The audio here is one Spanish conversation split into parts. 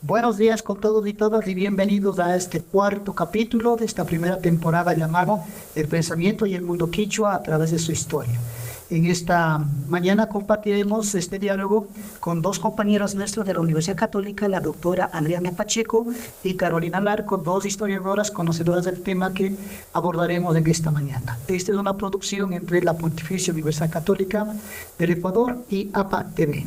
Buenos días con todos y todas y bienvenidos a este cuarto capítulo de esta primera temporada llamada El pensamiento y el mundo quichua a través de su historia. En esta mañana compartiremos este diálogo con dos compañeras nuestras de la Universidad Católica, la doctora Adriana Pacheco y Carolina Larco, dos historiadoras conocedoras del tema que abordaremos en esta mañana. Esta es una producción entre la Pontificia Universidad Católica del Ecuador y APA TV.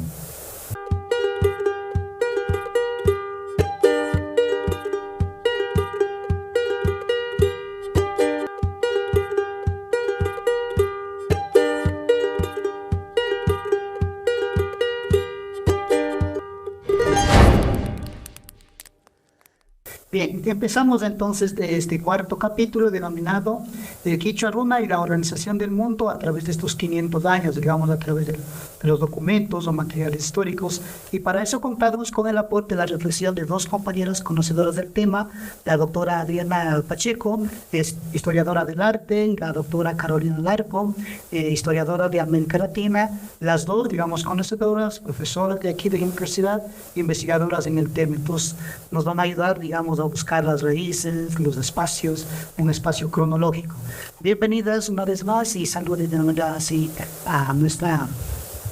Bien, empezamos entonces de este cuarto capítulo denominado El Quichua Runa y la organización del mundo a través de estos 500 años, digamos, a través de los documentos o materiales históricos. Y para eso contamos con el aporte de la reflexión de dos compañeras conocedoras del tema, la doctora Adriana Pacheco, es historiadora del arte, y la doctora Carolina Larco, historiadora de América Latina, las dos, digamos, conocedoras, profesoras de aquí de la universidad, investigadoras en el tema. Entonces, nos van a ayudar, digamos, a buscar las raíces, los espacios, un espacio cronológico. Bienvenidas una vez más y saludos de manera así a nuestra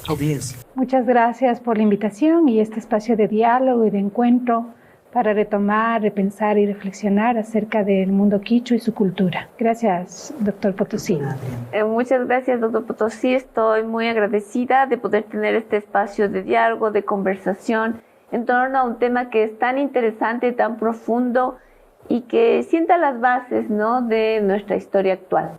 audiencia. Muchas gracias por la invitación y este espacio de diálogo y de encuentro para retomar, repensar y reflexionar acerca del mundo quichua y su cultura. Gracias, doctor Potosí. Muchas gracias, doctor Potosí. Estoy muy agradecida de poder tener este espacio de diálogo, de conversación en torno a un tema que es tan interesante, tan profundo y que sienta las bases, ¿no?, de nuestra historia actual.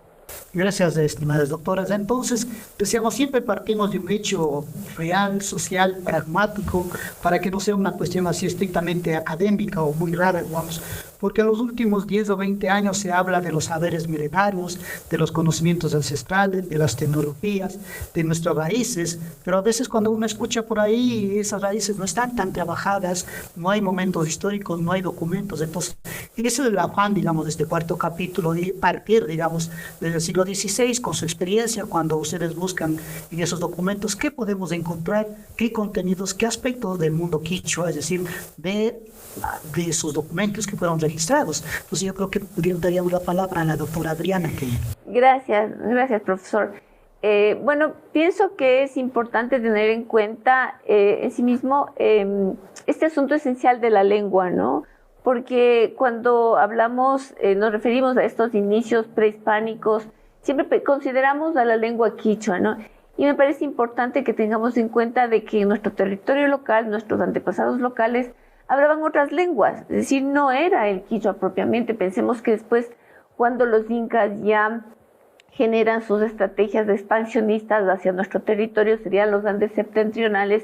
Gracias, estimadas doctoras. Entonces, decíamos, siempre partimos de un hecho real, social, pragmático, para que no sea una cuestión así estrictamente académica o muy rara, vamos. Porque en los últimos 10 o 20 años se habla de los saberes milenarios, de los conocimientos ancestrales, de las tecnologías, de nuestras raíces, pero a veces cuando uno escucha por ahí, esas raíces no están tan trabajadas, no hay momentos históricos, no hay documentos. Entonces, ese es el afán, digamos, de este cuarto capítulo, de partir, digamos, desde el siglo XVI, con su experiencia, cuando ustedes buscan en esos documentos, ¿qué podemos encontrar? ¿Qué contenidos, qué aspectos del mundo quichua, es decir, de esos documentos que fueron registrados? Entonces yo creo que daríamos la palabra a la doctora Adriana. Gracias, profesor. Bueno, pienso que es importante tener en cuenta en sí mismo este asunto esencial de la lengua, ¿no? Porque cuando hablamos, nos referimos a estos inicios prehispánicos, siempre consideramos a la lengua quichua, ¿no? Y me parece importante que tengamos en cuenta de que en nuestro territorio local, nuestros antepasados locales, hablaban otras lenguas, es decir, no era el quichua propiamente. Pensemos que después, cuando los incas ya generan sus estrategias expansionistas hacia nuestro territorio, serían los Andes septentrionales,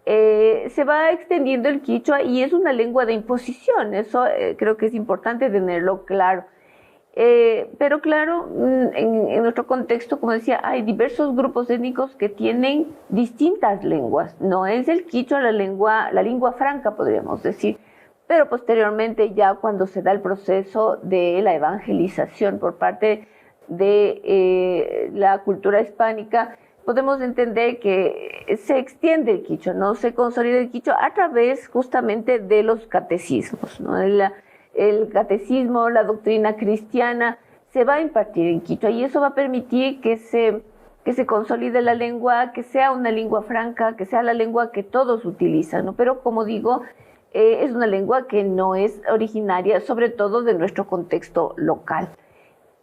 se va extendiendo el quichua y es una lengua de imposición. Eso creo que es importante tenerlo claro. Pero claro, en nuestro contexto, como decía, hay diversos grupos étnicos que tienen distintas lenguas. No es el quichua la lengua franca, podríamos decir, pero posteriormente, ya cuando se da el proceso de la evangelización por parte de la cultura hispánica, podemos entender que se extiende el quichua, ¿no? Se consolida el quichua a través justamente de los catecismos, ¿no? El catecismo, la doctrina cristiana, se va a impartir en quichua y eso va a permitir que se consolide la lengua, que sea una lengua franca, que sea la lengua que todos utilizan, ¿no? Pero como digo, es una lengua que no es originaria, sobre todo de nuestro contexto local.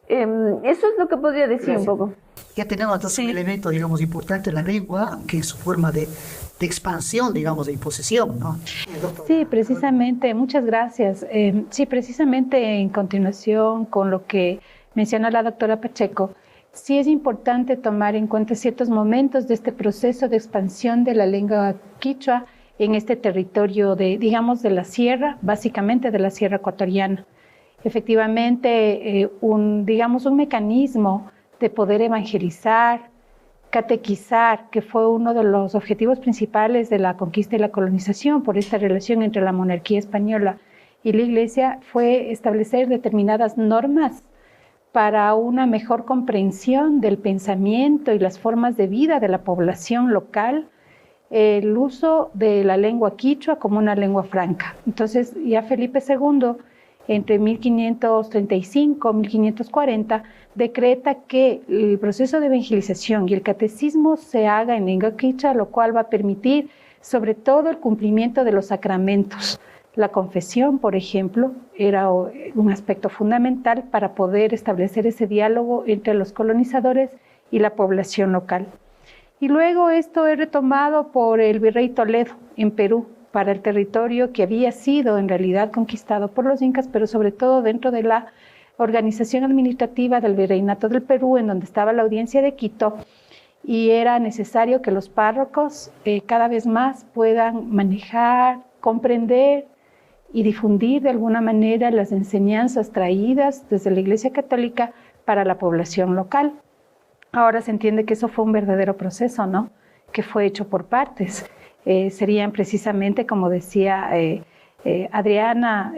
Eso es lo que podría decir. Gracias. Un poco. Ya tenemos entonces un elemento, digamos, importante en la lengua, que es su forma de expansión, digamos, de imposición, ¿no? Sí, precisamente, muchas gracias. Sí, precisamente en continuación con lo que menciona la doctora Pacheco, sí es importante tomar en cuenta ciertos momentos de este proceso de expansión de la lengua quichua en este territorio digamos, de la sierra, básicamente de la sierra ecuatoriana. Efectivamente, un mecanismo de poder evangelizar, catequizar, que fue uno de los objetivos principales de la conquista y la colonización por esta relación entre la monarquía española y la Iglesia, fue establecer determinadas normas para una mejor comprensión del pensamiento y las formas de vida de la población local el uso de la lengua quichua como una lengua franca. Entonces ya Felipe II, entre 1535 y 1540, decreta que el proceso de evangelización y el catecismo se haga en lengua quichua, lo cual va a permitir sobre todo el cumplimiento de los sacramentos. La confesión, por ejemplo, era un aspecto fundamental para poder establecer ese diálogo entre los colonizadores y la población local. Y luego esto es retomado por el virrey Toledo en Perú, para el territorio que había sido en realidad conquistado por los incas, pero sobre todo dentro de la organización administrativa del Virreinato del Perú, en donde estaba la audiencia de Quito, y era necesario que los párrocos cada vez más puedan manejar, comprender y difundir de alguna manera las enseñanzas traídas desde la Iglesia Católica para la población local. Ahora se entiende que eso fue un verdadero proceso, ¿no? Que fue hecho por partes. Serían precisamente, como decía Adriana,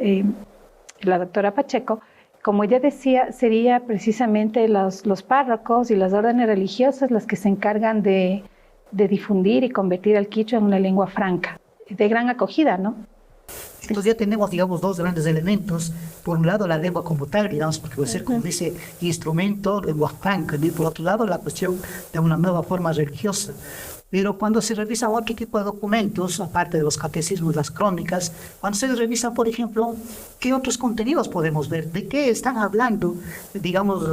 la doctora Pacheco, como ella decía, sería precisamente los párrocos y las órdenes religiosas las que se encargan de difundir y convertir al quichua en una lengua franca, de gran acogida, ¿no? Entonces ya tenemos, digamos, dos grandes elementos. Por un lado, la lengua como tal, digamos, porque va a ser como ese instrumento, lengua franca, y por otro lado, la cuestión de una nueva forma religiosa. Pero cuando se revisan otro tipo de documentos, aparte de los catecismos, las crónicas, cuando se revisa, por ejemplo, ¿qué otros contenidos podemos ver? ¿De qué están hablando, digamos,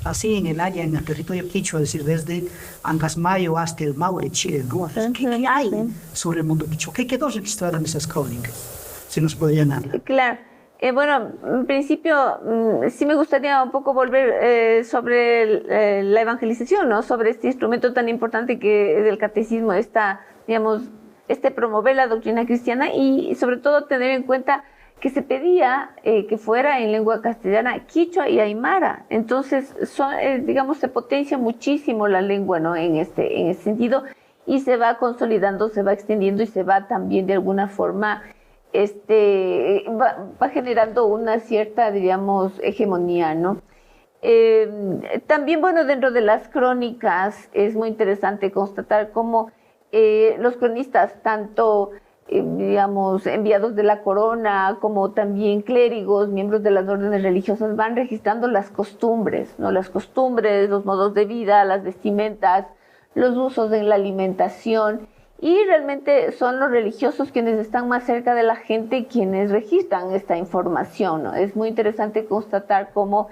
así en el área, en el territorio quichua, es decir, desde Ancasmayo hasta el Maule, Chile, ¿no? ¿Qué hay sobre el mundo quichua? ¿Qué quedó registrado en esas crónicas? Si nos podrían hablar. Claro. Bueno, en principio sí me gustaría un poco volver sobre la evangelización, ¿no? Sobre este instrumento tan importante que es el catecismo, digamos, promover la doctrina cristiana y sobre todo tener en cuenta que se pedía que fuera en lengua castellana, quichua y aymara. Entonces, digamos, se potencia muchísimo la lengua, ¿no? En ese sentido, y se va consolidando, se va extendiendo y se va también de alguna forma va generando una cierta, diríamos, hegemonía, ¿no? También, bueno, dentro de las crónicas es muy interesante constatar cómo los cronistas, tanto, digamos, enviados de la corona, como también clérigos, miembros de las órdenes religiosas, van registrando las costumbres, ¿no? Las costumbres, los modos de vida, las vestimentas, los usos en la alimentación. Y realmente son los religiosos quienes están más cerca de la gente quienes registran esta información, ¿no? Es muy interesante constatar cómo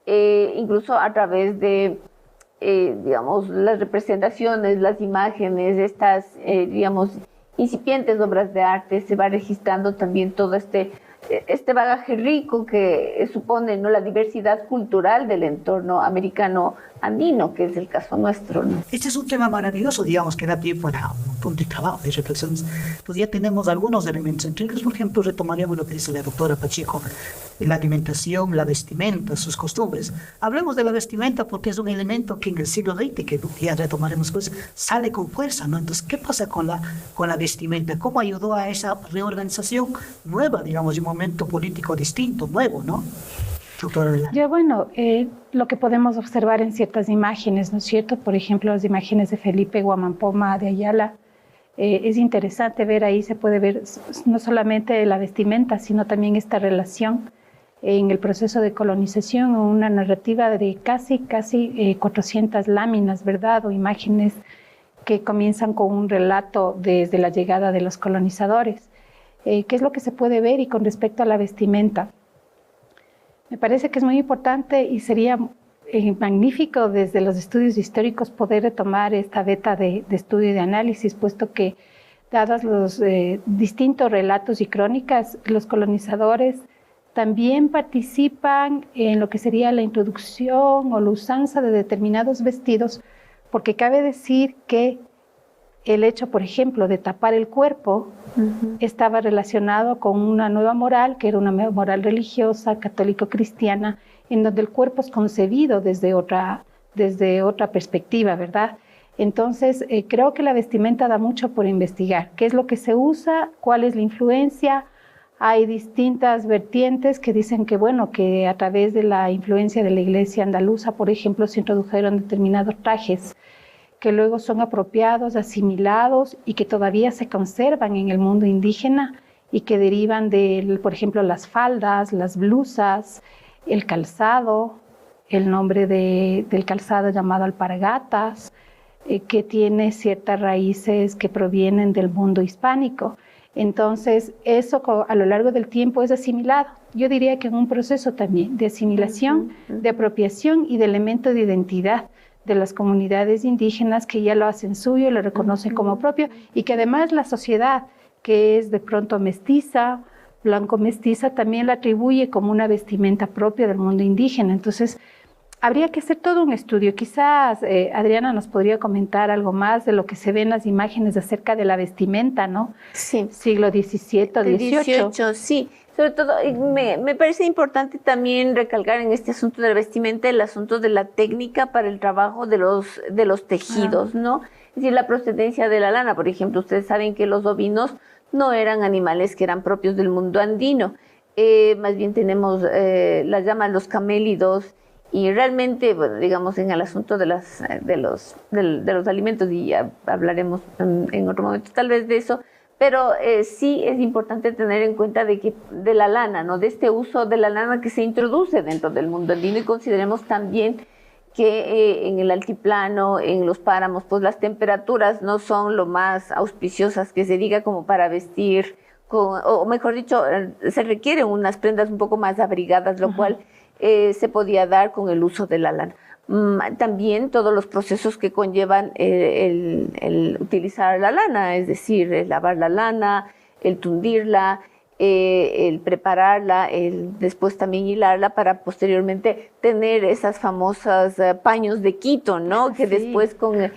incluso a través de, digamos, las representaciones, las imágenes, estas, digamos, incipientes obras de arte, se va registrando también todo este bagaje rico que supone, ¿no?, la diversidad cultural del entorno americano andino, que es el caso nuestro, ¿no? Este es un tema maravilloso, digamos, que da pie para un punto de trabajo, de reflexiones. Pues ya tenemos algunos elementos, entre ellos, por ejemplo, retomaríamos lo que dice la doctora Pacheco, la alimentación, la vestimenta, sus costumbres. Hablemos de la vestimenta porque es un elemento que en el siglo XX, que ya retomaremos, pues sale con fuerza, ¿no? Entonces, ¿qué pasa con la vestimenta? ¿Cómo ayudó a esa reorganización nueva, digamos, de un momento político distinto, nuevo, ¿no? Ya, bueno, lo que podemos observar en ciertas imágenes, ¿no es cierto? Por ejemplo, las imágenes de Felipe Guamampoma de Ayala. Es interesante ver ahí, se puede ver no solamente la vestimenta, sino también esta relación en el proceso de colonización, una narrativa de casi 400 láminas, ¿verdad? O imágenes que comienzan con un relato desde la llegada de los colonizadores. ¿Qué es lo que se puede ver? Y con respecto a la vestimenta, me parece que es muy importante y sería magnífico desde los estudios históricos poder retomar esta beta de estudio y de análisis, puesto que, dados los distintos relatos y crónicas, los colonizadores también participan en lo que sería la introducción o la usanza de determinados vestidos, porque cabe decir que el hecho, por ejemplo, de tapar el cuerpo estaba relacionado con una nueva moral, que era una moral religiosa, católico-cristiana, en donde el cuerpo es concebido desde otra perspectiva, ¿verdad? Entonces, creo que la vestimenta da mucho por investigar. ¿Qué es lo que se usa? ¿Cuál es la influencia? Hay distintas vertientes que dicen que, bueno, que a través de la influencia de la iglesia andaluza, por ejemplo, se introdujeron determinados trajes que luego son apropiados, asimilados y que todavía se conservan en el mundo indígena y que derivan de, por ejemplo, las faldas, las blusas, el calzado, el nombre del calzado llamado alpargatas, que tiene ciertas raíces que provienen del mundo hispánico. Entonces, eso a lo largo del tiempo es asimilado. Yo diría que en un proceso también de asimilación, de apropiación y de elemento de identidad de las comunidades indígenas que ya lo hacen suyo, lo reconocen como propio y que además la sociedad, que es de pronto mestiza, blanco-mestiza, también la atribuye como una vestimenta propia del mundo indígena. Entonces, habría que hacer todo un estudio. Quizás Adriana nos podría comentar algo más de lo que se ve en las imágenes acerca de la vestimenta, ¿no? Sí. Siglo XVII o XVIII. Sí. Sobre todo, me parece importante también recalcar en este asunto de la vestimenta el asunto de la técnica para el trabajo de los tejidos, ¿no? Es decir, la procedencia de la lana. Por ejemplo, ustedes saben que los ovinos no eran animales que eran propios del mundo andino. Más bien tenemos, las llaman los camélidos. Y realmente, bueno, digamos, en el asunto de los alimentos, y ya hablaremos en otro momento tal vez de eso, pero sí es importante tener en cuenta de la lana, ¿no? De este uso de la lana que se introduce dentro del mundo andino, y consideremos también que en el altiplano, en los páramos, pues las temperaturas no son lo más auspiciosas que se diga como para vestir, o mejor dicho, se requieren unas prendas un poco más abrigadas, lo cual se podía dar con el uso de la lana. También todos los procesos que conllevan el utilizar la lana, es decir, el lavar la lana, el tundirla, el prepararla, el después también hilarla para posteriormente tener esas famosas paños de Quito, ¿no? Que después con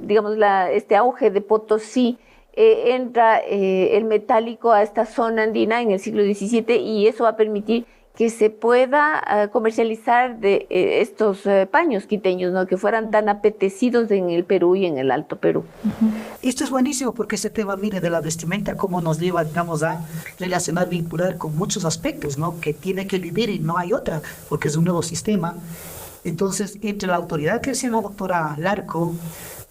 digamos este auge de Potosí, entra el metálico a esta zona andina en el siglo XVII, y eso va a permitir que se pueda comercializar de estos paños quiteños, ¿no? Que fueran tan apetecidos en el Perú y en el Alto Perú. Esto es buenísimo porque ese tema, mire, de la vestimenta, cómo nos lleva, digamos, a relacionar, vincular con muchos aspectos, ¿no? Que tiene que vivir y no hay otra, porque es un nuevo sistema. Entonces, entre la autoridad que decía la doctora Larco,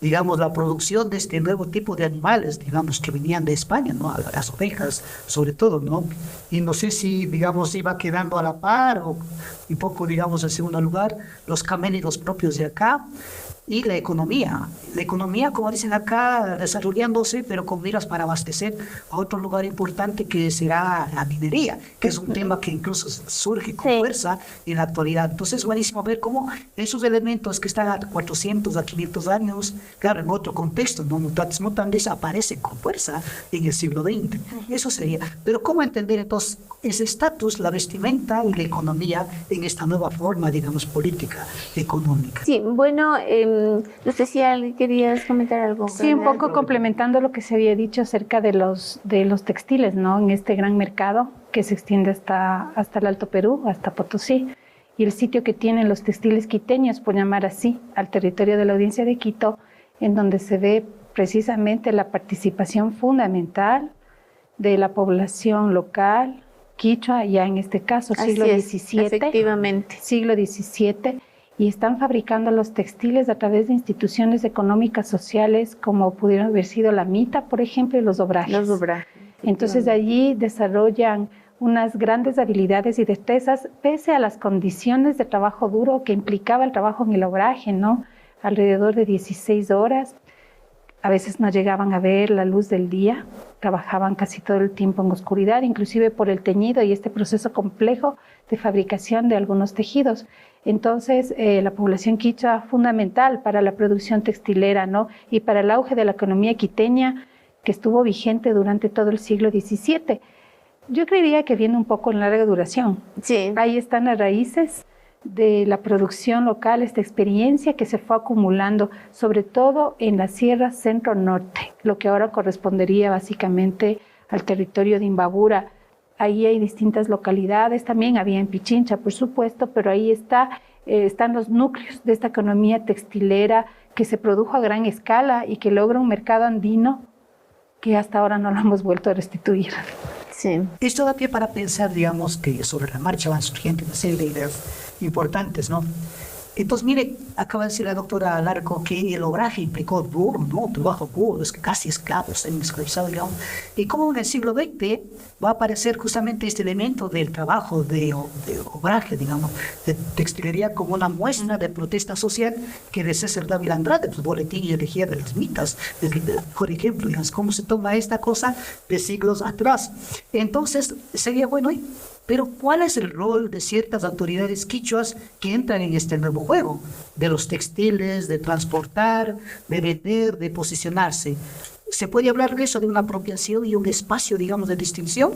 digamos, la producción de este nuevo tipo de animales, digamos, que venían de España, ¿no? Las ovejas, sobre todo, ¿no? Y no sé si, digamos, iba quedando a la par o un poco, digamos, en segundo lugar, los camélidos propios de acá. Y la economía, como dicen acá, desarrollándose, pero con miras para abastecer a otro lugar importante que será la minería, que es un tema que incluso surge con fuerza en la actualidad. Entonces es buenísimo ver cómo esos elementos que están a 400, a 500 años, claro, en otro contexto, no mutatis mutandis, aparecen con fuerza en el siglo XX. Eso sería. Pero ¿cómo entender entonces ese estatus, la vestimenta y la economía en esta nueva forma, digamos, política, económica? Sí, bueno, no sé si querías comentar algo. Sí, un poco complementando lo que se había dicho acerca de los textiles, ¿no? En este gran mercado que se extiende hasta el Alto Perú, hasta Potosí, y el sitio que tienen los textiles quiteños, por llamar así, al territorio de la Audiencia de Quito, en donde se ve precisamente la participación fundamental de la población local, quichua, ya en este caso, siglo XVII. Efectivamente. Siglo XVII. Y están fabricando los textiles a través de instituciones económicas sociales como pudieron haber sido la MITA, por ejemplo, y los obrajes. Entonces allí desarrollan unas grandes habilidades y destrezas pese a las condiciones de trabajo duro que implicaba el trabajo en el obraje, ¿no? Alrededor de 16 horas. A veces no llegaban a ver la luz del día, trabajaban casi todo el tiempo en oscuridad, inclusive por el teñido y este proceso complejo de fabricación de algunos tejidos. Entonces, la población quichua fundamental para la producción textilera, ¿no? Y para el auge de la economía quiteña que estuvo vigente durante todo el siglo XVII. Yo creería que viene un poco en larga duración. Sí. Ahí están las raíces de la producción local, esta experiencia que se fue acumulando, sobre todo en la Sierra Centro-Norte, lo que ahora correspondería básicamente al territorio de Imbabura. Ahí hay distintas localidades, también había en Pichincha, por supuesto, pero ahí están los núcleos de esta economía textilera que se produjo a gran escala y que logra un mercado andino que hasta ahora no lo hemos vuelto a restituir. Sí. Esto da pie para pensar, digamos, que sobre la marcha van surgiendo una serie de ideas importantes, ¿no? Entonces, mire, acaba de decir la doctora Larco que el obraje implicó duro, ¿no? Trabajo duro, es casi esclavos, esclavizados, digamos. Y como en el siglo XX va a aparecer justamente este elemento del trabajo de obraje, digamos, de textilería como una muestra de protesta social que de César Dávila Andrade, su boletín y elegía de las mitas, por ejemplo, digamos, cómo se toma esta cosa de siglos atrás. Entonces, sería bueno, pero ¿cuál es el rol de ciertas autoridades quichuas que entran en este nuevo juego? De los textiles, de transportar, de vender, de posicionarse. ¿Se puede hablar de eso, de una apropiación y un espacio, digamos, de distinción?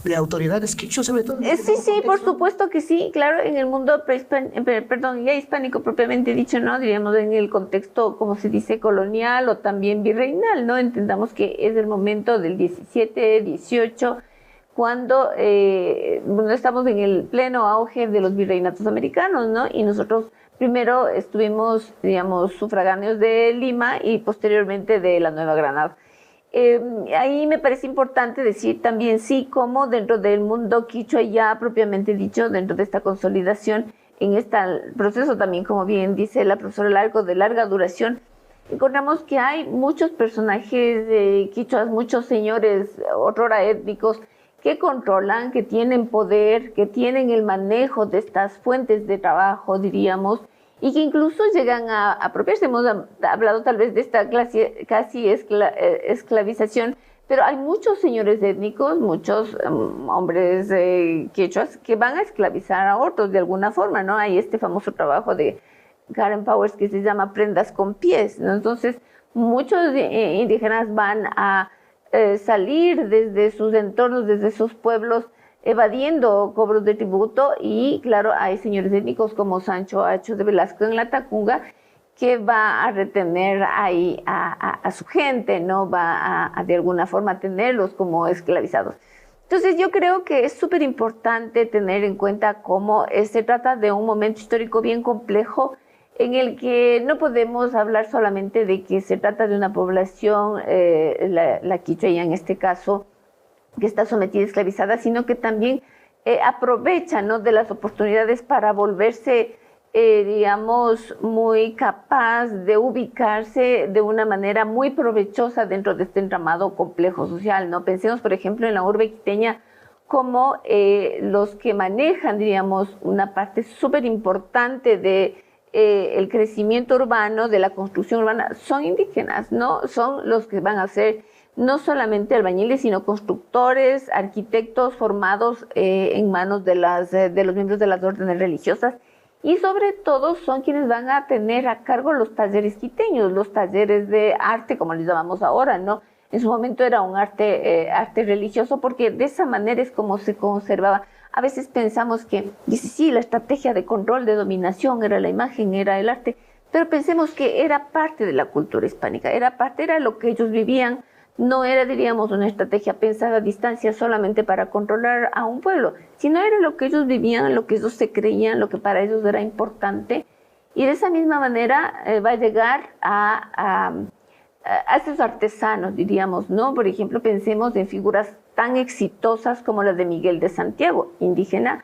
De autoridades quichuas, sobre todo. Sí, por supuesto que sí, claro, en el mundo ya hispánico propiamente dicho, ¿no? Diríamos en el contexto, como se dice, colonial o también virreinal, ¿no? Entendamos que es el momento del 17, 18, cuando estamos en el pleno auge de los virreinatos americanos, ¿no? Y nosotros primero estuvimos, digamos, sufragáneos de Lima y posteriormente de la Nueva Granada. Ahí me parece importante decir también sí, como dentro del mundo quichua ya propiamente dicho, dentro de esta consolidación, en este proceso también, como bien dice la profesora Larco, de larga duración, encontramos que hay muchos personajes quichuas, muchos señores otrora étnicos, que controlan, que tienen poder, que tienen el manejo de estas fuentes de trabajo, diríamos, y que incluso llegan a apropiarse. Hemos hablado tal vez de esta casi esclavización, pero hay muchos señores étnicos, muchos hombres quechuas que van a esclavizar a otros de alguna forma, ¿no? Hay este famoso trabajo de Karen Powers que se llama Prendas con Pies, ¿no? Entonces, muchos indígenas van a salir desde sus entornos, desde sus pueblos, evadiendo cobros de tributo, y claro, hay señores étnicos como Sancho Acho de Velasco en la Tacunga, que va a retener ahí a su gente, ¿no? Va a de alguna forma tenerlos como esclavizados. Entonces yo creo que es súper importante tener en cuenta cómo se trata de un momento histórico bien complejo, en el que no podemos hablar solamente de que se trata de una población, la quichua en este caso, que está sometida y esclavizada, sino que también aprovecha, ¿no?, de las oportunidades para volverse, digamos, muy capaz de ubicarse de una manera muy provechosa dentro de este entramado complejo social, ¿no? Pensemos, por ejemplo, en la urbe quiteña, como los que manejan, diríamos, una parte súper importante de el crecimiento urbano, de la construcción urbana, son indígenas, ¿no? Son los que van a ser no solamente albañiles, sino constructores, arquitectos formados en manos de los miembros de las órdenes religiosas, y sobre todo son quienes van a tener a cargo los talleres quiteños, los talleres de arte, como les llamamos ahora, ¿no? En su momento era un arte religioso, porque de esa manera es como se conservaba. A veces pensamos que, dice, sí, la estrategia de control, de dominación, era la imagen, era el arte, pero pensemos que era parte de la cultura hispánica, era lo que ellos vivían, no era, diríamos, una estrategia pensada a distancia solamente para controlar a un pueblo, sino era lo que ellos vivían, lo que ellos se creían, lo que para ellos era importante, y de esa misma manera va a llegar a esos artesanos, diríamos, ¿no? Por ejemplo, pensemos en figuras tan exitosas como las de Miguel de Santiago, indígena,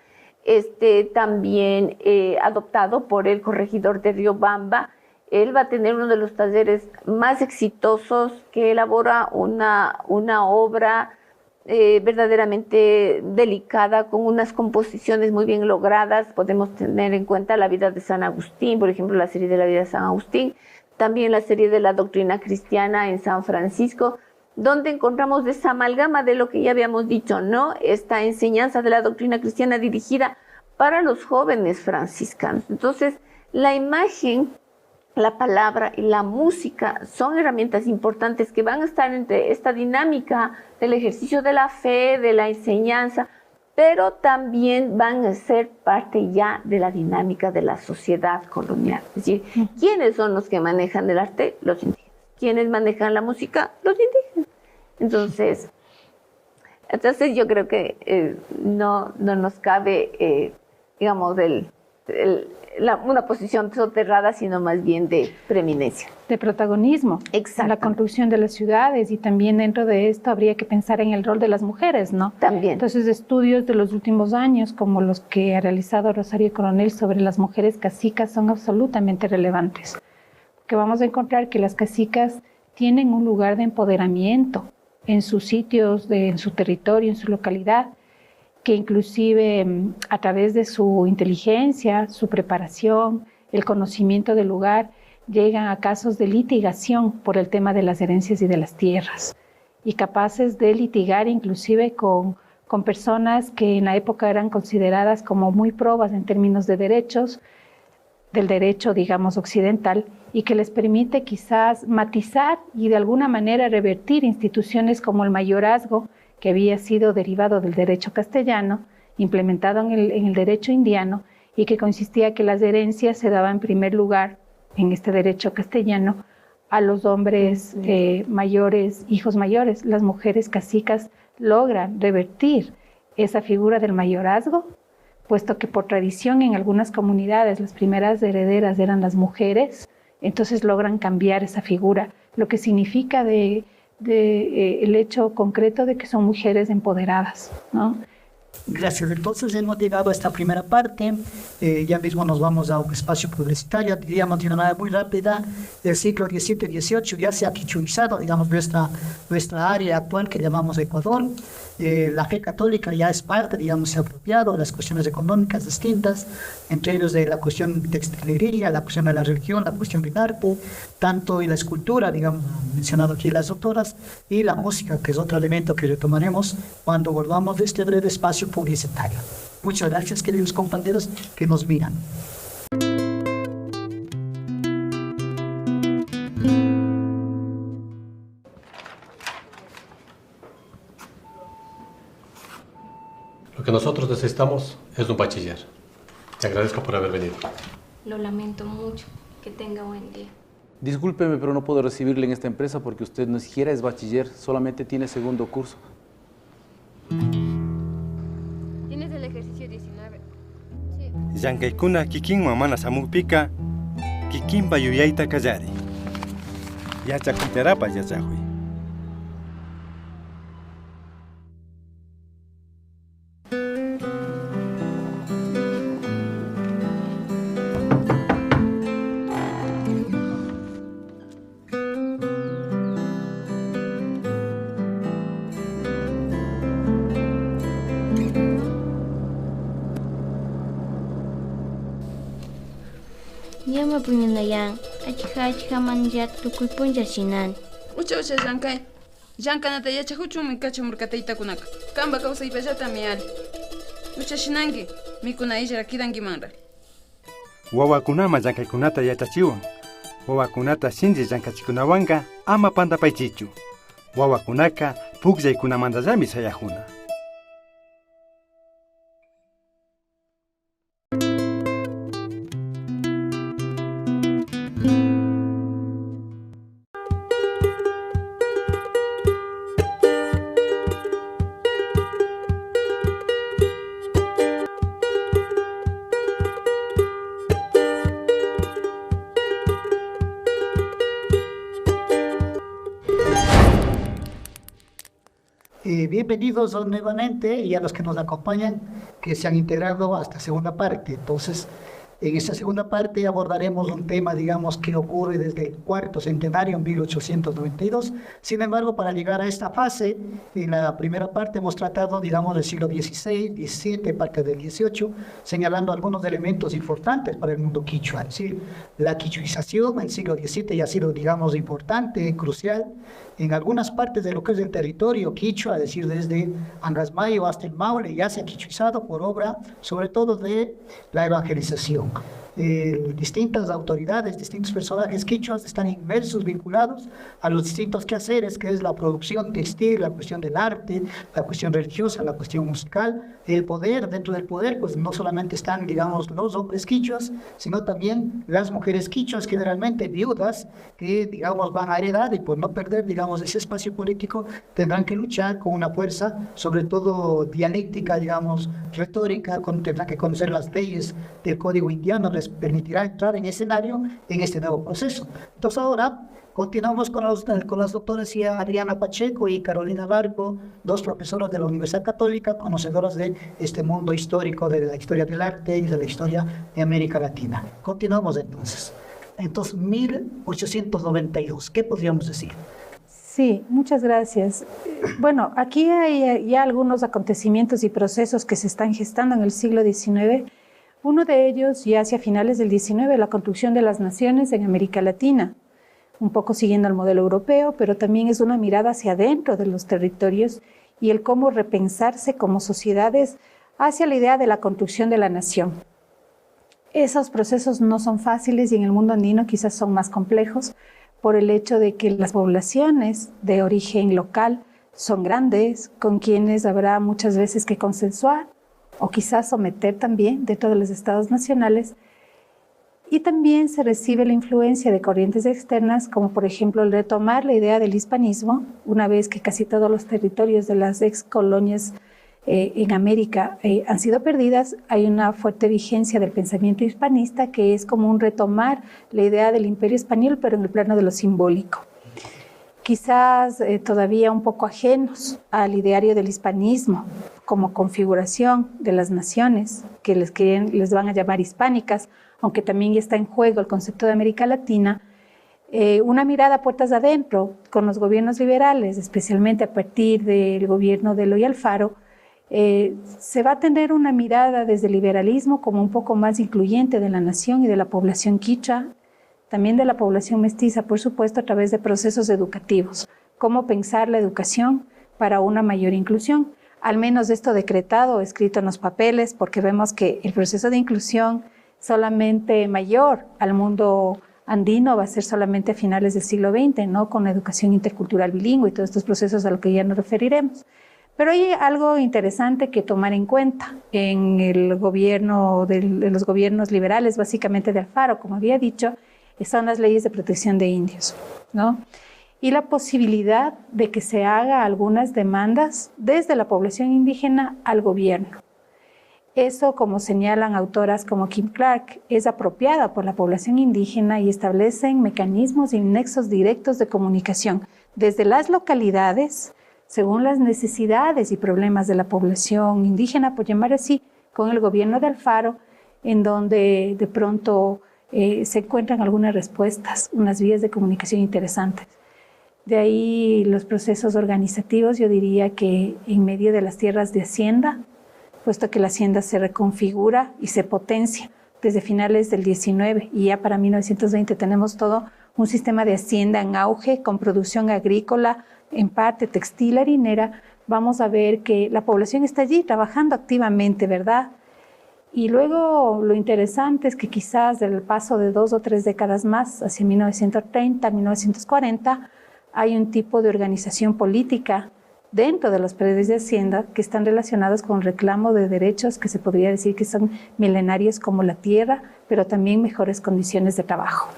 también adoptado por el corregidor de Riobamba. Él va a tener uno de los talleres más exitosos, que elabora una obra verdaderamente delicada, con unas composiciones muy bien logradas. Podemos tener en cuenta la vida de San Agustín, por ejemplo, la serie de la vida de San Agustín, también la serie de la doctrina cristiana en San Francisco, donde encontramos esa amalgama de lo que ya habíamos dicho, ¿no? Esta enseñanza de la doctrina cristiana dirigida para los jóvenes franciscanos. Entonces, la imagen, la palabra y la música son herramientas importantes que van a estar entre esta dinámica del ejercicio de la fe, de la enseñanza, pero también van a ser parte ya de la dinámica de la sociedad colonial. Es decir, ¿quiénes son los que manejan el arte? Los indígenas. ¿Quiénes manejan la música? Los indígenas. Entonces yo creo que no nos cabe, digamos, una posición soterrada, sino más bien de preeminencia. De protagonismo. Exacto. En la construcción de las ciudades, y también dentro de esto habría que pensar en el rol de las mujeres, ¿no? También. Entonces, estudios de los últimos años, como los que ha realizado Rosario Coronel sobre las mujeres cacicas, son absolutamente relevantes. Porque vamos a encontrar que las cacicas tienen un lugar de empoderamiento en sus sitios, en su territorio, en su localidad, que inclusive a través de su inteligencia, su preparación, el conocimiento del lugar, llegan a casos de litigación por el tema de las herencias y de las tierras, y capaces de litigar inclusive con personas que en la época eran consideradas como muy probas en términos de derechos, del derecho, digamos, occidental, y que les permite quizás matizar y de alguna manera revertir instituciones como el mayorazgo, que había sido derivado del derecho castellano, implementado en el derecho indiano, y que consistía que las herencias se daban en primer lugar en este derecho castellano a los hombres mayores, hijos mayores. Las mujeres cacicas logran revertir esa figura del mayorazgo, puesto que por tradición en algunas comunidades las primeras herederas eran las mujeres, entonces logran cambiar esa figura, lo que significa el hecho concreto de que son mujeres empoderadas, ¿no? Gracias. Entonces hemos llegado a esta primera parte. Ya mismo nos vamos a un espacio publicitario. Diríamos de una manera muy rápida, el siglo XVII-XVIII ya se ha quichuizado, digamos, nuestra área actual que llamamos Ecuador. La fe católica ya es parte, digamos, se ha apropiado de las cuestiones económicas distintas, entre ellos de la cuestión textilería, la cuestión de la religión, la cuestión del arte, tanto y la escultura, digamos, mencionado aquí las doctoras, y la música, que es otro elemento que retomaremos cuando volvamos de este breve espacio publicitario. Muchas gracias, queridos compañeros que nos miran. Lo que nosotros necesitamos es un bachiller. Te agradezco por haber venido. Lo lamento mucho. Que tenga buen día. Discúlpeme, pero no puedo recibirle en esta empresa porque usted ni siquiera es bachiller, solamente tiene segundo curso. Tienes el ejercicio 19. Sí. Llank'aykuna kikinman mana samukpika kikinpa yuyayta kallari. Yachakuytarapas yachakuy. Llama puñunayan, achija manjat tukuy punja shinan. Ucha llankay. Llankanata yachahuchunmi kachamurkataytakunaka. Kamba kawsaypallata miyari. Ucha shinanki, mikuna illa kidankimanra. Wawakunama llankaykunata yachachiwan. Wawakunata shinchi llankachikunawanqa ama pantapaychichu. Wawakunaka pukllaykunamantallami sayajuna. Bienvenidos nuevamente y a los que nos acompañan, que se han integrado a esta segunda parte. Entonces, en esta segunda parte abordaremos un tema, digamos, que ocurre desde el cuarto centenario, en 1892. Sin embargo, para llegar a esta fase, en la primera parte hemos tratado, digamos, del siglo XVI, XVII, parte del XVIII, señalando algunos elementos importantes para el mundo quichua. Es decir, la quichuización en el siglo XVII ya ha sido, digamos, importante, crucial, en algunas partes de lo que es el territorio quichua, es decir, desde Angasmayo hasta el Maule, ya se ha quichuizado por obra, sobre todo de la evangelización. distintas autoridades, distintos personajes quichuas están inmersos, vinculados a los distintos quehaceres, que es la producción textil, la cuestión del arte, la cuestión religiosa, la cuestión musical, el poder. Dentro del poder, pues no solamente están, digamos, los hombres quichuas, sino también las mujeres quichuas, generalmente viudas, que, digamos, van a heredar y por no perder, digamos, ese espacio político, tendrán que luchar con una fuerza, sobre todo dialéctica, digamos, retórica, tendrán que conocer las leyes del Código Indiano, les permitirá entrar en escenario en este nuevo proceso. Entonces ahora continuamos con las doctoras Adriana Pacheco y Carolina Largo, dos profesoras de la Universidad Católica, conocedoras de este mundo histórico, de la historia del arte y de la historia de América Latina. Continuamos entonces. Entonces, 1892, ¿qué podríamos decir? Sí, muchas gracias. Bueno, aquí hay ya algunos acontecimientos y procesos que se están gestando en el siglo XIX. Uno de ellos, ya hacia finales del XIX, la construcción de las naciones en América Latina, un poco siguiendo el modelo europeo, pero también es una mirada hacia adentro de los territorios y el cómo repensarse como sociedades hacia la idea de la construcción de la nación. Esos procesos no son fáciles y en el mundo andino quizás son más complejos por el hecho de que las poblaciones de origen local son grandes, con quienes habrá muchas veces que consensuar o quizás someter también dentro de los estados nacionales. Y también se recibe la influencia de corrientes externas, como por ejemplo el retomar la idea del hispanismo, una vez que casi todos los territorios de las ex colonias en América han sido perdidas. Hay una fuerte vigencia del pensamiento hispanista que es como un retomar la idea del imperio español, pero en el plano de lo simbólico. Quizás todavía un poco ajenos al ideario del hispanismo como configuración de las naciones, que les van a llamar hispánicas, aunque también ya está en juego el concepto de América Latina. Una mirada a puertas adentro con los gobiernos liberales, especialmente a partir del gobierno de Eloy Alfaro, se va a tener una mirada desde el liberalismo como un poco más incluyente de la nación y de la población quichua, también de la población mestiza, por supuesto, a través de procesos educativos. Cómo pensar la educación para una mayor inclusión, al menos esto decretado, escrito en los papeles, porque vemos que el proceso de inclusión solamente mayor al mundo andino va a ser solamente a finales del siglo XX, ¿no? Con la educación intercultural bilingüe y todos estos procesos a los que ya nos referiremos. Pero hay algo interesante que tomar en cuenta en el gobierno de los gobiernos liberales, básicamente de Alfaro, como había dicho, son las leyes de protección de indios, ¿no? Y la posibilidad de que se haga algunas demandas desde la población indígena al gobierno. Eso, como señalan autoras como Kim Clark, es apropiada por la población indígena y establecen mecanismos y nexos directos de comunicación desde las localidades, según las necesidades y problemas de la población indígena, por llamar así, con el gobierno de Alfaro, en donde de pronto se encuentran algunas respuestas, unas vías de comunicación interesantes. De ahí los procesos organizativos, yo diría que en medio de las tierras de hacienda, puesto que la hacienda se reconfigura y se potencia desde finales del 19 y ya para 1920 tenemos todo un sistema de hacienda en auge con producción agrícola, en parte textil, harinera. Vamos a ver que la población está allí trabajando activamente, ¿verdad? Y luego lo interesante es que quizás del paso de 2 o 3 décadas más, hacia 1930, 1940, hay un tipo de organización política dentro de los predios de hacienda que están relacionados con el reclamo de derechos que se podría decir que son milenarios como la tierra, pero también mejores condiciones de trabajo.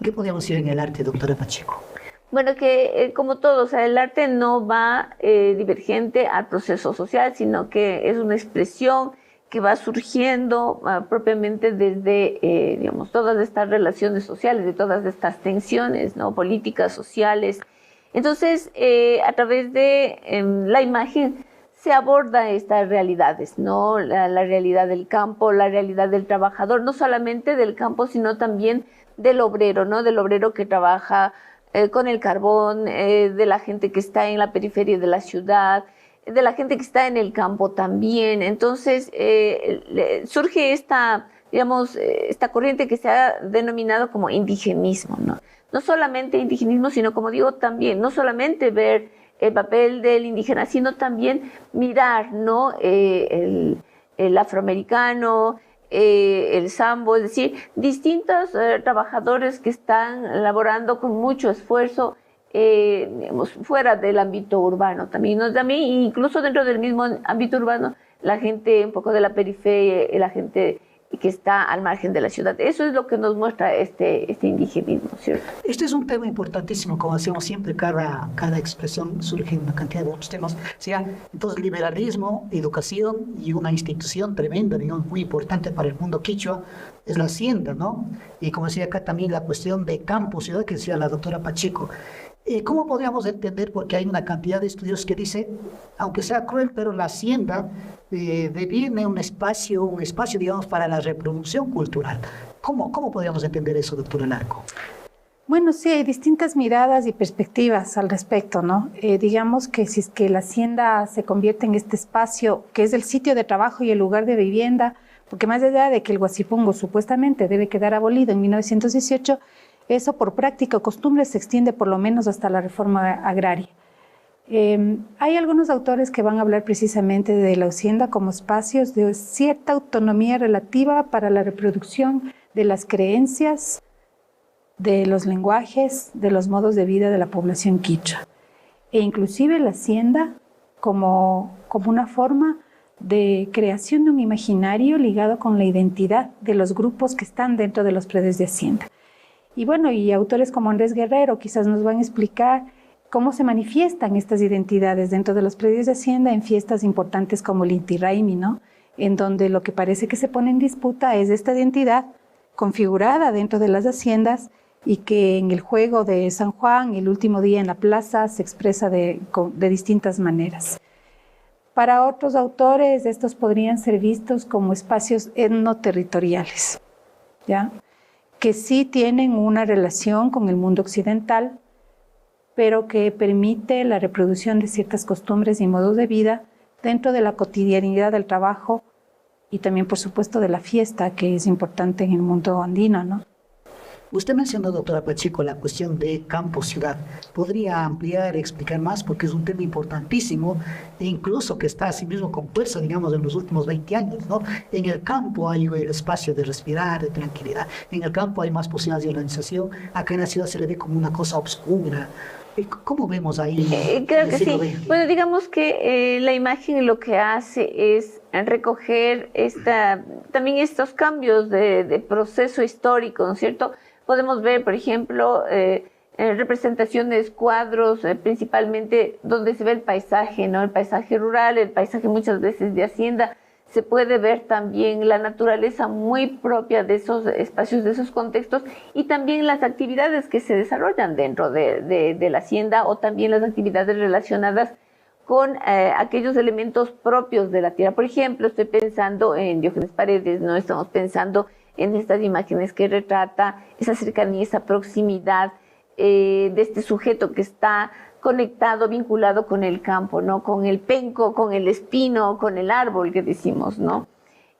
¿Qué podríamos decir en el arte, doctora Pacheco? Bueno, que como todo, o sea, el arte no va divergente al proceso social, sino que es una expresión que va surgiendo propiamente desde, digamos, todas estas relaciones sociales, de todas estas tensiones, ¿no? Políticas, sociales. Entonces, a través de la imagen se aborda estas realidades, ¿no? La realidad del campo, la realidad del trabajador, no solamente del campo, sino también del obrero, ¿no? Del obrero que trabaja con el carbón, de la gente que está en la periferia de la ciudad, de la gente que está en el campo también. Entonces, surge esta, digamos, esta corriente que se ha denominado como indigenismo, ¿no? No solamente indigenismo, sino, como digo, también, no solamente ver el papel del indígena, sino también mirar, ¿no? El afroamericano, el sambo, es decir, distintos trabajadores que están laborando con mucho esfuerzo, digamos, fuera del ámbito urbano también, ¿no? También, incluso dentro del mismo ámbito urbano, la gente un poco de la periferia, la gente que está al margen de la ciudad. Eso es lo que nos muestra este indigenismo, ¿cierto? Este es un tema importantísimo, como decimos siempre, cada expresión surge una cantidad de otros temas. O sea, entonces liberalismo, educación y una institución tremenda, digamos, muy importante para el mundo quichua, es la hacienda, ¿no? Y como decía acá también la cuestión de campo, ciudad, que decía la doctora Pacheco. ¿Cómo podríamos entender? Porque hay una cantidad de estudios que dicen, aunque sea cruel, pero la hacienda deviene un espacio, digamos, para la reproducción cultural. ¿Cómo podríamos entender eso, doctora Larco? Bueno, sí, hay distintas miradas y perspectivas al respecto, ¿no? Digamos que si es que la hacienda se convierte en este espacio que es el sitio de trabajo y el lugar de vivienda, porque más allá de que el Huasipungo supuestamente debe quedar abolido en 1918, eso por práctica o costumbre se extiende por lo menos hasta la reforma agraria. Hay algunos autores que van a hablar precisamente de la hacienda como espacios de cierta autonomía relativa para la reproducción de las creencias, de los lenguajes, de los modos de vida de la población quichua. E inclusive la hacienda como una forma de creación de un imaginario ligado con la identidad de los grupos que están dentro de los predios de hacienda. Y bueno, y autores como Andrés Guerrero quizás nos van a explicar cómo se manifiestan estas identidades dentro de los predios de hacienda en fiestas importantes como el Inti Raymi, ¿no? En donde lo que parece que se pone en disputa es esta identidad configurada dentro de las haciendas y que en el juego de San Juan, el último día en la plaza, se expresa de distintas maneras. Para otros autores, estos podrían ser vistos como espacios etnoterritoriales, ¿ya? Que sí tienen una relación con el mundo occidental, pero que permite la reproducción de ciertas costumbres y modos de vida dentro de la cotidianidad del trabajo y también, por supuesto, de la fiesta, que es importante en el mundo andino, ¿no? Usted mencionó, doctora Pacheco, la cuestión de campo-ciudad. ¿Podría ampliar, explicar más? Porque es un tema importantísimo e incluso que está así mismo con fuerza, digamos, en los últimos 20 años, ¿no? En el campo hay el espacio de respirar, de tranquilidad. En el campo hay más posibilidades de organización. Acá en la ciudad se le ve como una cosa obscura. ¿Cómo vemos ahí? Creo que sí. Bueno, digamos que la imagen lo que hace es recoger también estos cambios de proceso histórico, ¿no es cierto? Podemos ver, por ejemplo, representaciones, cuadros, principalmente donde se ve el paisaje, ¿no? El paisaje rural, el paisaje muchas veces de hacienda. Se puede ver también la naturaleza muy propia de esos espacios, de esos contextos, y también las actividades que se desarrollan dentro de la hacienda, o también las actividades relacionadas con aquellos elementos propios de la tierra. Por ejemplo, estoy pensando en Diógenes Paredes, ¿no? Estamos pensando en estas imágenes que retrata esa cercanía, esa proximidad de este sujeto que está conectado, vinculado con el campo, ¿no? Con el penco, con el espino, con el árbol que decimos, ¿no?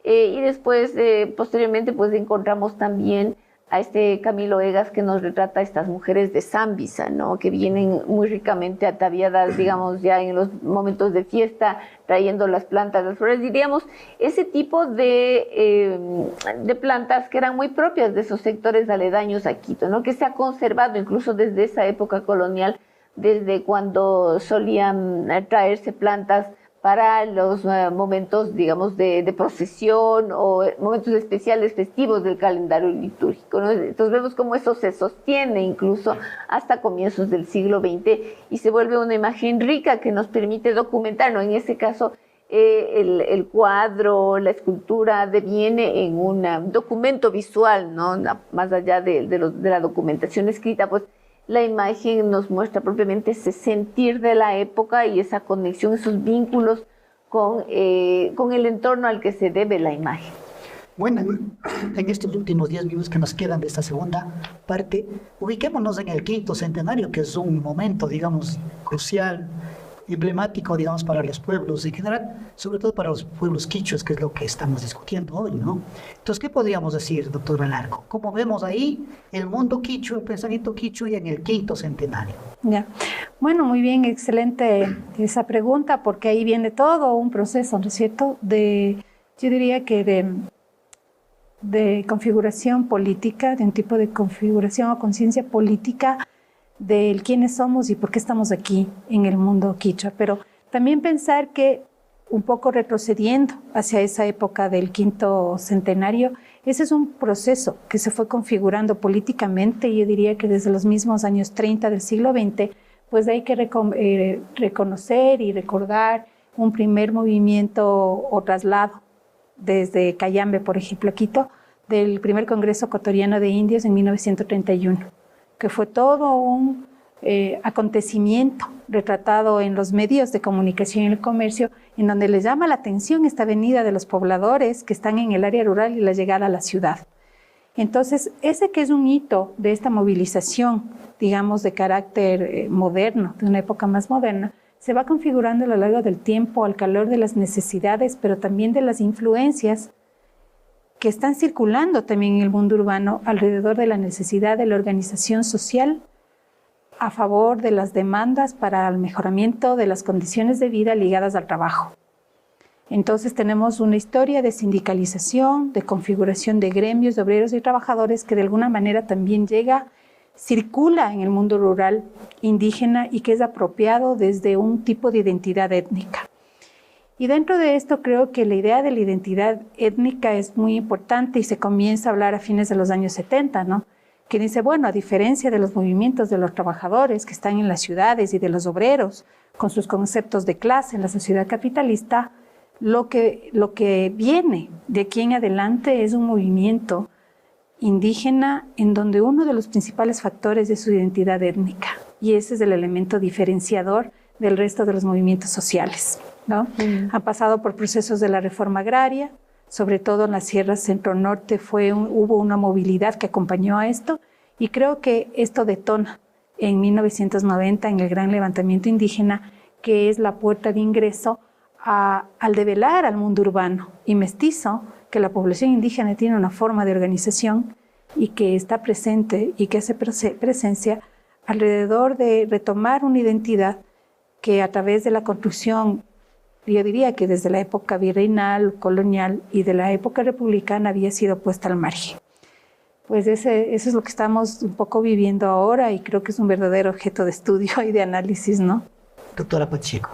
Y después, posteriormente, pues encontramos también a Camilo Egas, que nos retrata a estas mujeres de Zambisa, ¿no? Que vienen muy ricamente ataviadas, digamos, ya en los momentos de fiesta, trayendo las plantas, las flores, diríamos, ese tipo de plantas que eran muy propias de esos sectores aledaños a Quito, ¿no? Que se ha conservado incluso desde esa época colonial, desde cuando solían traerse plantas para los momentos, digamos, de procesión o momentos especiales festivos del calendario litúrgico, ¿no? Entonces vemos cómo eso se sostiene incluso hasta comienzos del siglo XX y se vuelve una imagen rica que nos permite documentar, ¿no? En este caso, el cuadro, la escultura deviene en un documento visual, ¿no? Más allá de la documentación escrita, pues la imagen nos muestra propiamente ese sentir de la época y esa conexión, esos vínculos con el entorno al que se debe la imagen. Bueno, en estos últimos 10 minutos que nos quedan de esta segunda parte, ubiquémonos en el 5º centenario, que es un momento, digamos, crucial, emblemático, digamos, para los pueblos en general, sobre todo para los pueblos quichuas, que es lo que estamos discutiendo hoy, ¿no? Entonces, ¿qué podríamos decir, doctor Larco? ¿Cómo vemos ahí el mundo quichua, el pensamiento quichua y en el 5º centenario? Ya. Bueno, muy bien, excelente esa pregunta, porque ahí viene todo un proceso, ¿no es cierto? Yo diría que de configuración política, de un tipo de configuración o conciencia política del quiénes somos y por qué estamos aquí en el mundo quichua, pero también pensar que un poco retrocediendo hacia esa época del quinto centenario, ese es un proceso que se fue configurando políticamente, y yo diría que desde los mismos años 30 del siglo XX, pues hay que reconocer y recordar un primer movimiento o traslado desde Cayambe, por ejemplo, a Quito, del primer Congreso Ecuatoriano de Indios en 1931, que fue todo un acontecimiento retratado en los medios de comunicación y el comercio, en donde les llama la atención esta venida de los pobladores que están en el área rural y la llegada a la ciudad. Entonces, ese que es un hito de esta movilización, digamos, de carácter moderno, de una época más moderna, se va configurando a lo largo del tiempo al calor de las necesidades, pero también de las influencias que están circulando también en el mundo urbano alrededor de la necesidad de la organización social a favor de las demandas para el mejoramiento de las condiciones de vida ligadas al trabajo. Entonces tenemos una historia de sindicalización, de configuración de gremios de obreros y trabajadores que de alguna manera también circula en el mundo rural indígena y que es apropiado desde un tipo de identidad étnica. Y dentro de esto creo que la idea de la identidad étnica es muy importante y se comienza a hablar a fines de los años 70, ¿no? Que dice, bueno, a diferencia de los movimientos de los trabajadores que están en las ciudades y de los obreros con sus conceptos de clase en la sociedad capitalista, lo que viene de aquí en adelante es un movimiento indígena en donde uno de los principales factores es su identidad étnica, y ese es el elemento diferenciador del resto de los movimientos sociales, ¿no? Han pasado por procesos de la reforma agraria, sobre todo en las sierras centro-norte hubo una movilidad que acompañó a esto, y creo que esto detona en 1990 en el gran levantamiento indígena, que es la puerta de ingreso al develar al mundo urbano y mestizo, que la población indígena tiene una forma de organización y que está presente y que hace presencia alrededor de retomar una identidad que a través de la construcción, yo diría que desde la época virreinal, colonial y de la época republicana había sido puesta al margen. Pues eso es lo que estamos un poco viviendo ahora y creo que es un verdadero objeto de estudio y de análisis, ¿no? Doctora Pacheco.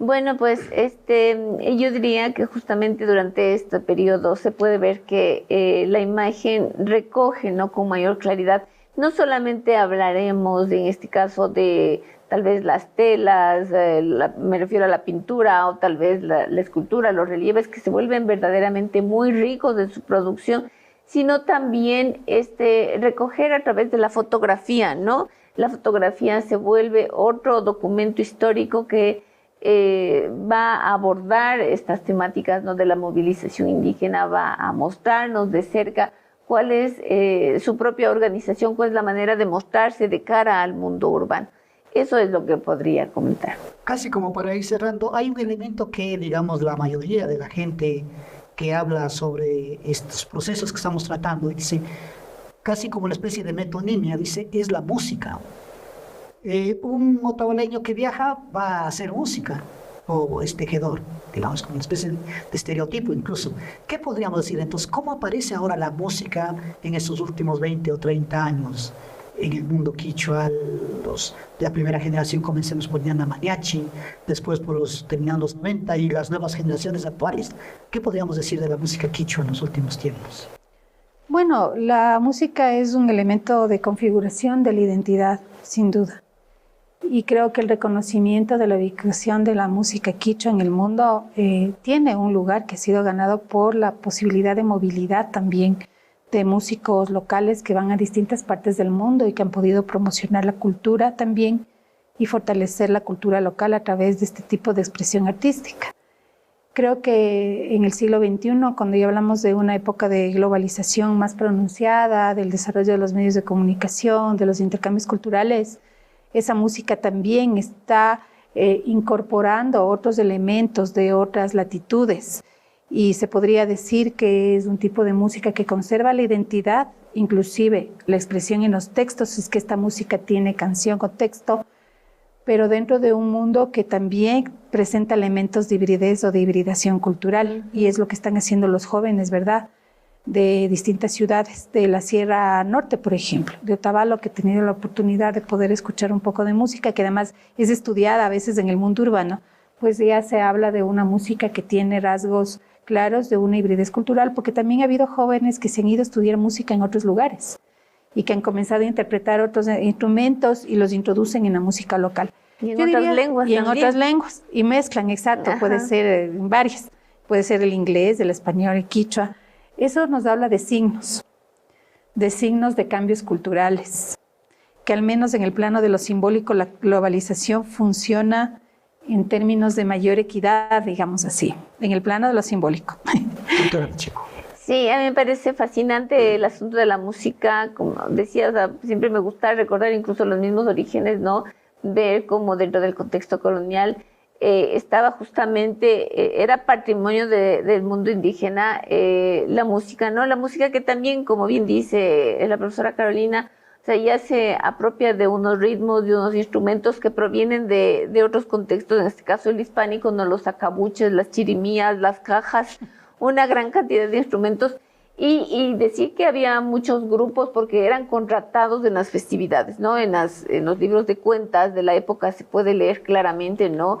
Bueno, pues yo diría que justamente durante este periodo se puede ver que la imagen recoge, ¿no?, con mayor claridad. No solamente hablaremos en este caso de tal vez las telas, me refiero a la pintura o tal vez la escultura, los relieves que se vuelven verdaderamente muy ricos en su producción, sino también recoger a través de la fotografía, ¿no? La fotografía se vuelve otro documento histórico que va a abordar estas temáticas, ¿no?, de la movilización indígena, va a mostrarnos de cerca cuál es su propia organización, cuál es la manera de mostrarse de cara al mundo urbano. Eso es lo que podría comentar. Casi como para ir cerrando, hay un elemento que, digamos, la mayoría de la gente que habla sobre estos procesos que estamos tratando, dice, casi como una especie de metonimia, dice, es la música. Un otavaleño que viaja va a hacer música, o es tejedor, digamos, como una especie de estereotipo incluso. ¿Qué podríamos decir entonces? ¿Cómo aparece ahora la música en estos últimos 20 o 30 años en el mundo quichua? Los de la primera generación comencemos por Ñana Mariachi, después terminaron los 90 y las nuevas generaciones actuales. ¿Qué podríamos decir de la música quichua en los últimos tiempos? Bueno, la música es un elemento de configuración de la identidad, sin duda. Y creo que el reconocimiento de la ubicación de la música quichua en el mundo tiene un lugar que ha sido ganado por la posibilidad de movilidad también de músicos locales que van a distintas partes del mundo y que han podido promocionar la cultura también y fortalecer la cultura local a través de este tipo de expresión artística. Creo que en el siglo XXI, cuando ya hablamos de una época de globalización más pronunciada, del desarrollo de los medios de comunicación, de los intercambios culturales, esa música también está incorporando otros elementos de otras latitudes y se podría decir que es un tipo de música que conserva la identidad, inclusive la expresión en los textos, es que esta música tiene canción con texto, pero dentro de un mundo que también presenta elementos de hibridez o de hibridación cultural, y es lo que están haciendo los jóvenes, ¿verdad? de distintas ciudades de la Sierra Norte, por ejemplo, de Otavalo, que he tenido la oportunidad de poder escuchar un poco de música, que además es estudiada a veces en el mundo urbano, pues ya se habla de una música que tiene rasgos claros de una hibridez cultural, porque también ha habido jóvenes que se han ido a estudiar música en otros lugares y que han comenzado a interpretar otros instrumentos y los introducen en la música local. Y en otras lenguas y en también. otras lenguas, y mezclan, exacto, Ajá. puede ser en varias, puede ser el inglés, el español, el quichua. Eso nos habla de signos de cambios culturales, que al menos en el plano de lo simbólico la globalización funciona en términos de mayor equidad, digamos así, en el plano de lo simbólico. Doctora Pacheco. Sí, a mí me parece fascinante el asunto de la música, como decía, o sea, siempre me gusta recordar incluso los mismos orígenes, ¿no? Ver cómo dentro del contexto colonial estaba justamente, era patrimonio del mundo indígena la música, ¿no? La música que también, como bien dice la profesora Carolina, o sea, ya se apropia de unos ritmos, de unos instrumentos que provienen de otros contextos, en este caso el hispánico, ¿no? Los acabuches, las chirimías, las cajas, una gran cantidad de instrumentos. Y decir que había muchos grupos porque eran contratados en las festividades, ¿no? En los libros de cuentas de la época se puede leer claramente, ¿no?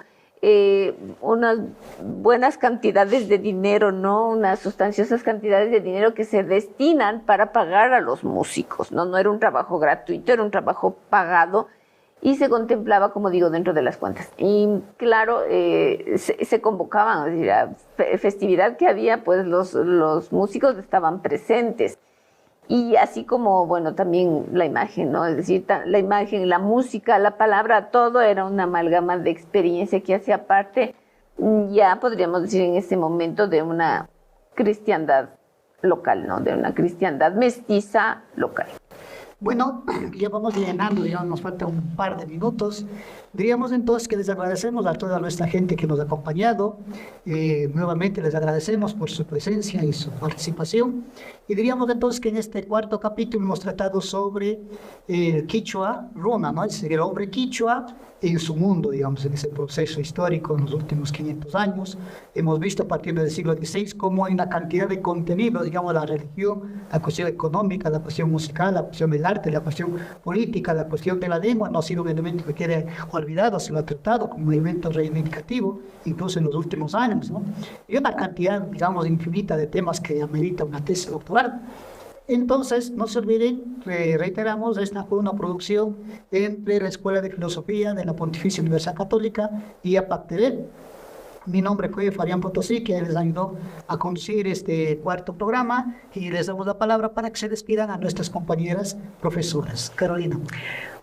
Unas buenas cantidades de dinero, ¿no? Unas sustanciosas cantidades de dinero que se destinan para pagar a los músicos, ¿no? No era un trabajo gratuito, era un trabajo pagado y se contemplaba, como digo, dentro de las cuentas. Y claro, se convocaban, es decir, a festividad que había, pues los músicos estaban presentes. Y así como, bueno, también la imagen, ¿no? Es decir, la imagen, la música, la palabra, todo era una amalgama de experiencia que hacía parte, ya podríamos decir en ese momento, de una cristiandad local, ¿no? De una cristiandad mestiza local. Bueno, ya vamos llenando, ya nos falta un par de minutos. Diríamos entonces que les agradecemos a toda nuestra gente que nos ha acompañado. Nuevamente les agradecemos por su presencia y su participación. Y diríamos entonces que en este cuarto capítulo hemos tratado sobre el quichua runa, ¿no? Es decir, el hombre quichua en su mundo, digamos, en ese proceso histórico en los últimos 500 años. Hemos visto a partir del siglo XVI cómo hay una cantidad de contenidos, digamos, la religión, la cuestión económica, la cuestión musical, la cuestión del arte, la cuestión política, la cuestión de la lengua, no ha sido un elemento que quede olvidado, se lo ha tratado como un elemento reivindicativo, incluso en los últimos años, ¿no? Y una cantidad, digamos, infinita de temas que amerita una tesis doctoral. Entonces, no se olviden, reiteramos, esta fue una producción entre la Escuela de Filosofía de la Pontificia Universidad Católica y APAC-TV. Mi nombre fue Fabián Potosí, que les ayudó a conducir este cuarto programa, y les damos la palabra para que se despidan a nuestras compañeras profesoras. Carolina.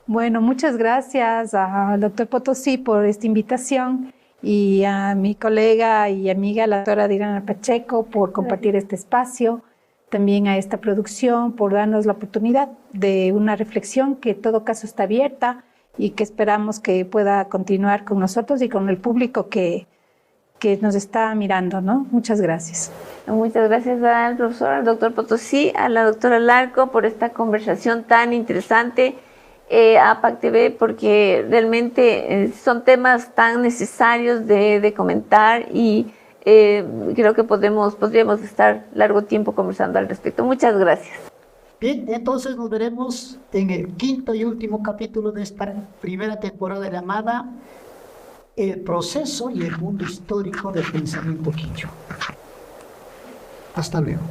Bueno, muchas gracias al doctor Potosí por esta invitación y a mi colega y amiga, la doctora Diana Pacheco, por compartir este espacio. También a esta producción por darnos la oportunidad de una reflexión que en todo caso está abierta y que esperamos que pueda continuar con nosotros y con el público que nos está mirando, ¿no? Muchas gracias. Muchas gracias al profesor, al doctor Potosí, a la doctora Larco por esta conversación tan interesante, a APAC TV, porque realmente son temas tan necesarios de comentar y creo que podríamos estar largo tiempo conversando al respecto. Muchas gracias. Bien, entonces nos veremos en el quinto y último capítulo de esta primera temporada llamada El proceso y el mundo histórico del pensamiento quichua. Hasta luego.